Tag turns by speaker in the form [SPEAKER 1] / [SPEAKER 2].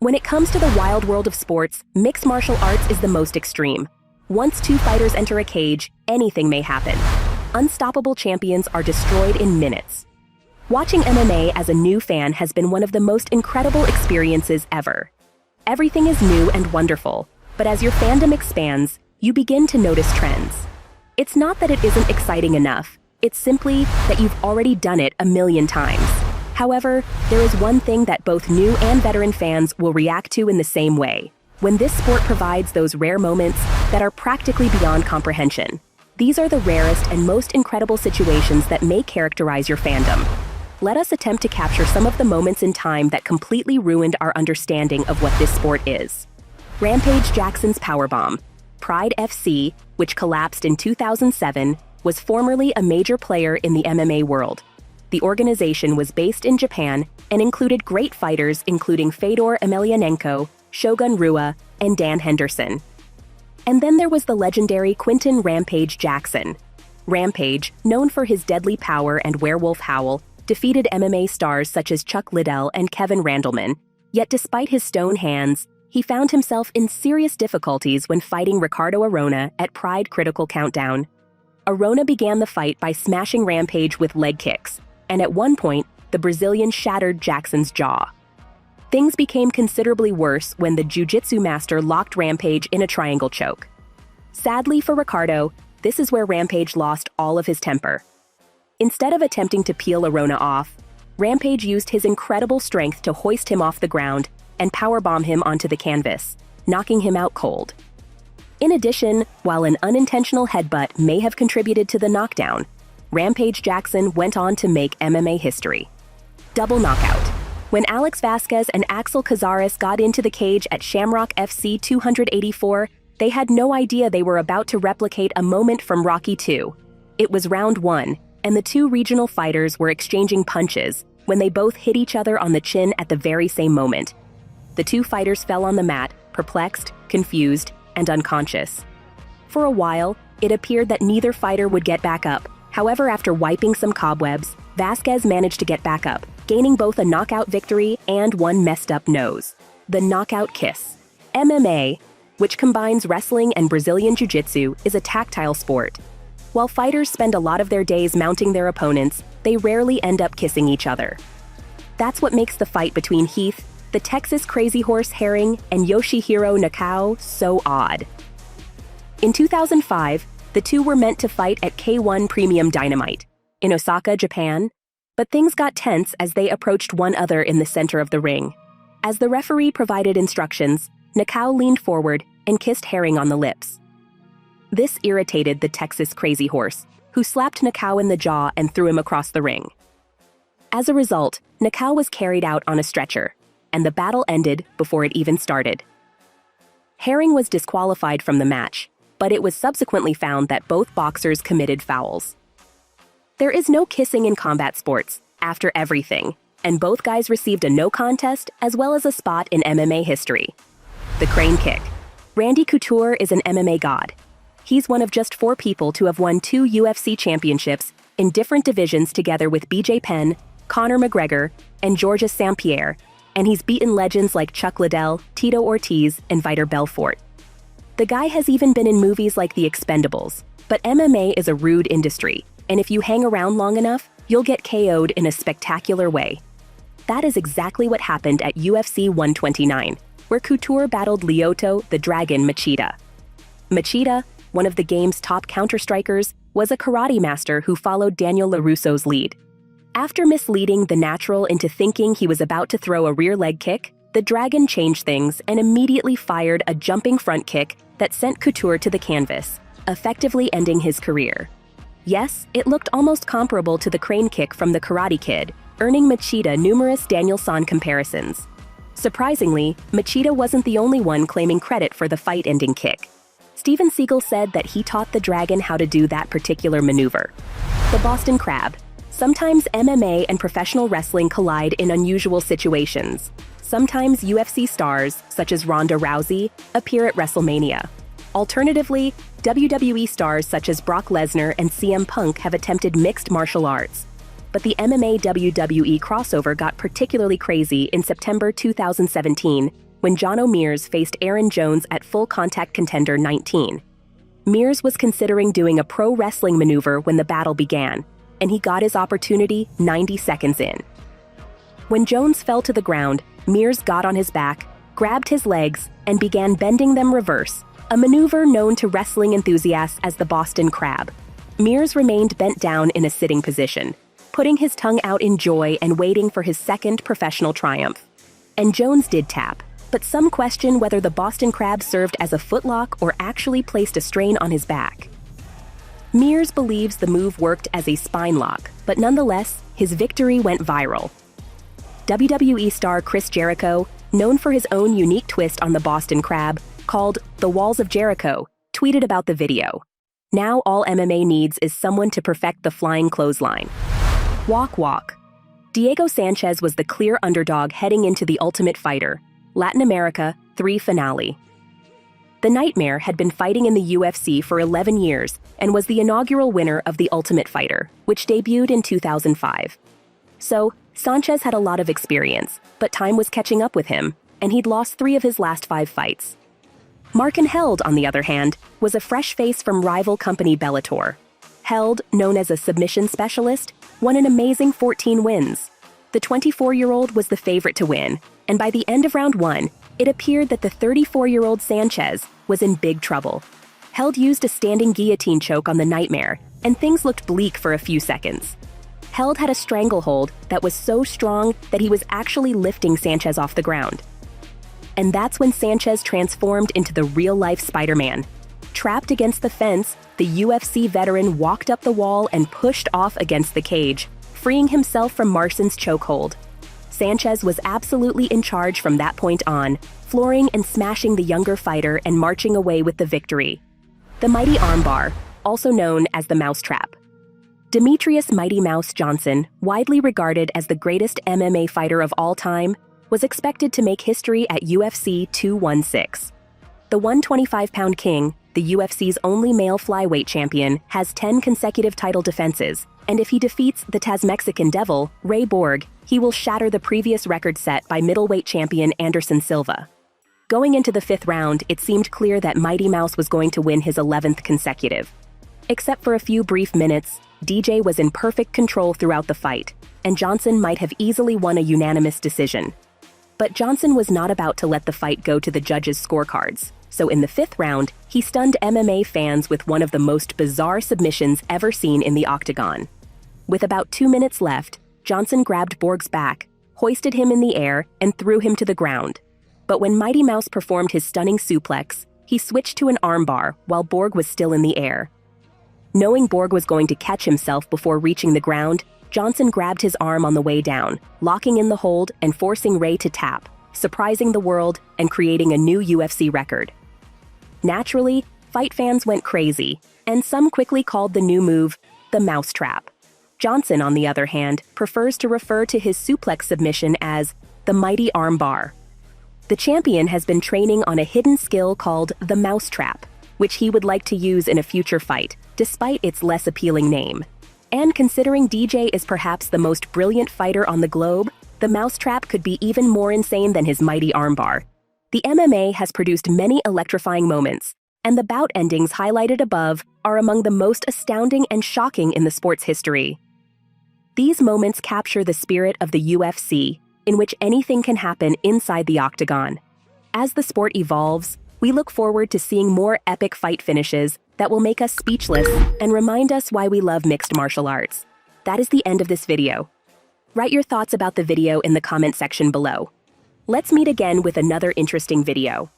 [SPEAKER 1] When it comes to the wild world of sports, mixed martial arts is the most extreme. Once two fighters enter a cage, anything may happen. Unstoppable champions are destroyed in minutes. Watching MMA as a new fan has been one of the most incredible experiences ever. Everything is new and wonderful, but as your fandom expands, you begin to notice trends. It's not that it isn't exciting enough, it's simply that you've already done it a million times. However, there is one thing that both new and veteran fans will react to in the same way: when this sport provides those rare moments that are practically beyond comprehension. These are the rarest and most incredible situations that may characterize your fandom. Let us attempt to capture some of the moments in time that completely ruined our understanding of what this sport is. Rampage Jackson's Powerbomb. Pride FC, which collapsed in 2007, was formerly a major player in the MMA world. The organization was based in Japan and included great fighters including Fedor Emelianenko, Shogun Rua, and Dan Henderson. And then there was the legendary Quinton Rampage Jackson. Rampage, known for his deadly power and werewolf howl, defeated MMA stars such as Chuck Liddell and Kevin Randleman, yet despite his stone hands, he found himself in serious difficulties when fighting Ricardo Arona at Pride Critical Countdown. Arona began the fight by smashing Rampage with leg kicks, and at one point, the Brazilian shattered Jackson's jaw. Things became considerably worse when the jiu-jitsu master locked Rampage in a triangle choke. Sadly for Ricardo, this is where Rampage lost all of his temper. Instead of attempting to peel Arona off, Rampage used his incredible strength to hoist him off the ground and powerbomb him onto the canvas, knocking him out cold. In addition, while an unintentional headbutt may have contributed to the knockdown, Rampage Jackson went on to make MMA history. Double knockout. When Alex Vasquez and Axel Cazares got into the cage at Shamrock FC 284, they had no idea they were about to replicate a moment from Rocky II. It was round 1, and the two regional fighters were exchanging punches when they both hit each other on the chin at the very same moment. The two fighters fell on the mat, perplexed, confused, and unconscious. For a while, it appeared that neither fighter would get back up. However, after wiping some cobwebs, Vasquez managed to get back up, gaining both a knockout victory and one messed up nose. The knockout kiss. MMA, which combines wrestling and Brazilian jiu-jitsu, is a tactile sport. While fighters spend a lot of their days mounting their opponents, they rarely end up kissing each other. That's what makes the fight between Heath, the Texas Crazy Horse Herring, and Yoshihiro Nakao so odd. In 2005, the two were meant to fight at K1 Premium Dynamite in Osaka, Japan, but things got tense as they approached one another in the center of the ring. As the referee provided instructions, Nakao leaned forward and kissed Herring on the lips. This irritated the Texas Crazy Horse, who slapped Nakao in the jaw and threw him across the ring. As a result, Nakao was carried out on a stretcher, and the battle ended before it even started. Herring was disqualified from the match, but it was subsequently found that both boxers committed fouls. There is no kissing in combat sports, after everything, and both guys received a no contest as well as a spot in MMA history. The crane kick. Randy Couture is an MMA god. He's one of just 4 people to have won 2 UFC championships in different divisions together with BJ Penn, Conor McGregor, and Georges St-Pierre, and he's beaten legends like Chuck Liddell, Tito Ortiz, and Vitor Belfort. The guy has even been in movies like The Expendables, but MMA is a rude industry, and if you hang around long enough, you'll get KO'd in a spectacular way. That is exactly what happened at UFC 129, where Couture battled Lyoto the Dragon Machida. Machida, one of the game's top counter-strikers, was a karate master who followed Daniel LaRusso's lead. After misleading the natural into thinking he was about to throw a rear leg kick, the Dragon changed things and immediately fired a jumping front kick that sent Couture to the canvas, effectively ending his career. Yes, it looked almost comparable to the crane kick from The Karate Kid, earning Machida numerous Daniel-san comparisons. Surprisingly, Machida wasn't the only one claiming credit for the fight-ending kick. Steven Seagal said that he taught the Dragon how to do that particular maneuver. The Boston Crab. Sometimes MMA and professional wrestling collide in unusual situations. Sometimes UFC stars, such as Ronda Rousey, appear at WrestleMania. Alternatively, WWE stars such as Brock Lesnar and CM Punk have attempted mixed martial arts. But the MMA WWE crossover got particularly crazy in September 2017, when John O'Mears faced Aaron Jones at Full Contact Contender 19. Mears was considering doing a pro wrestling maneuver when the battle began, and he got his opportunity 90 seconds in. When Jones fell to the ground, Mears got on his back, grabbed his legs, and began bending them reverse, a maneuver known to wrestling enthusiasts as the Boston Crab. Mears remained bent down in a sitting position, putting his tongue out in joy and waiting for his second professional triumph. And Jones did tap, but some question whether the Boston Crab served as a footlock or actually placed a strain on his back. Mears believes the move worked as a spine lock, but nonetheless, his victory went viral. WWE star Chris Jericho, known for his own unique twist on the Boston Crab, called the Walls of Jericho, tweeted about the video. Now all MMA needs is someone to perfect the flying clothesline. Walk, walk. Diego Sanchez was the clear underdog heading into the Ultimate Fighter, Latin America 3 finale. The Nightmare had been fighting in the UFC for 11 years and was the inaugural winner of the Ultimate Fighter, which debuted in 2005. So, Sanchez had a lot of experience, but time was catching up with him, and he'd lost 3 of his last 5 fights. Markin Held, on the other hand, was a fresh face from rival company Bellator. Held, known as a submission specialist, won an amazing 14 wins. The 24-year-old was the favorite to win, and by the end of round 1, it appeared that the 34-year-old Sanchez was in big trouble. Held used a standing guillotine choke on the Nightmare, and things looked bleak for a few seconds. Held had a stranglehold that was so strong that he was actually lifting Sanchez off the ground. And that's when Sanchez transformed into the real-life Spider-Man. Trapped against the fence, the UFC veteran walked up the wall and pushed off against the cage, freeing himself from Marcin's chokehold. Sanchez was absolutely in charge from that point on, flooring and smashing the younger fighter and marching away with the victory. The Mighty Armbar, also known as the Mousetrap. Demetrius Mighty Mouse Johnson, widely regarded as the greatest MMA fighter of all time, was expected to make history at UFC 216. The 125-pound king, the UFC's only male flyweight champion, has 10 consecutive title defenses, and if he defeats the Taz-Mexican Devil, Ray Borg, he will shatter the previous record set by middleweight champion Anderson Silva. Going into the 5th round, it seemed clear that Mighty Mouse was going to win his 11th consecutive. Except for a few brief minutes, DJ was in perfect control throughout the fight, and Johnson might have easily won a unanimous decision. But Johnson was not about to let the fight go to the judges' scorecards, so in the 5th round, he stunned MMA fans with one of the most bizarre submissions ever seen in the Octagon. With about 2 minutes left, Johnson grabbed Borg's back, hoisted him in the air, and threw him to the ground. But when Mighty Mouse performed his stunning suplex, he switched to an armbar while Borg was still in the air. Knowing Borg was going to catch himself before reaching the ground, Johnson grabbed his arm on the way down, locking in the hold and forcing Ray to tap, surprising the world and creating a new UFC record. Naturally, fight fans went crazy, and some quickly called the new move the Mousetrap. Johnson, on the other hand, prefers to refer to his suplex submission as the Mighty Armbar. The champion has been training on a hidden skill called the Mousetrap, which he would like to use in a future fight, despite its less appealing name. And considering DJ is perhaps the most brilliant fighter on the globe, the Mousetrap could be even more insane than his Mighty Armbar. The MMA has produced many electrifying moments, and the bout endings highlighted above are among the most astounding and shocking in the sport's history. These moments capture the spirit of the UFC, in which anything can happen inside the octagon. As the sport evolves, we look forward to seeing more epic fight finishes that will make us speechless and remind us why we love mixed martial arts. That is the end of this video. Write your thoughts about the video in the comment section below. Let's meet again with another interesting video.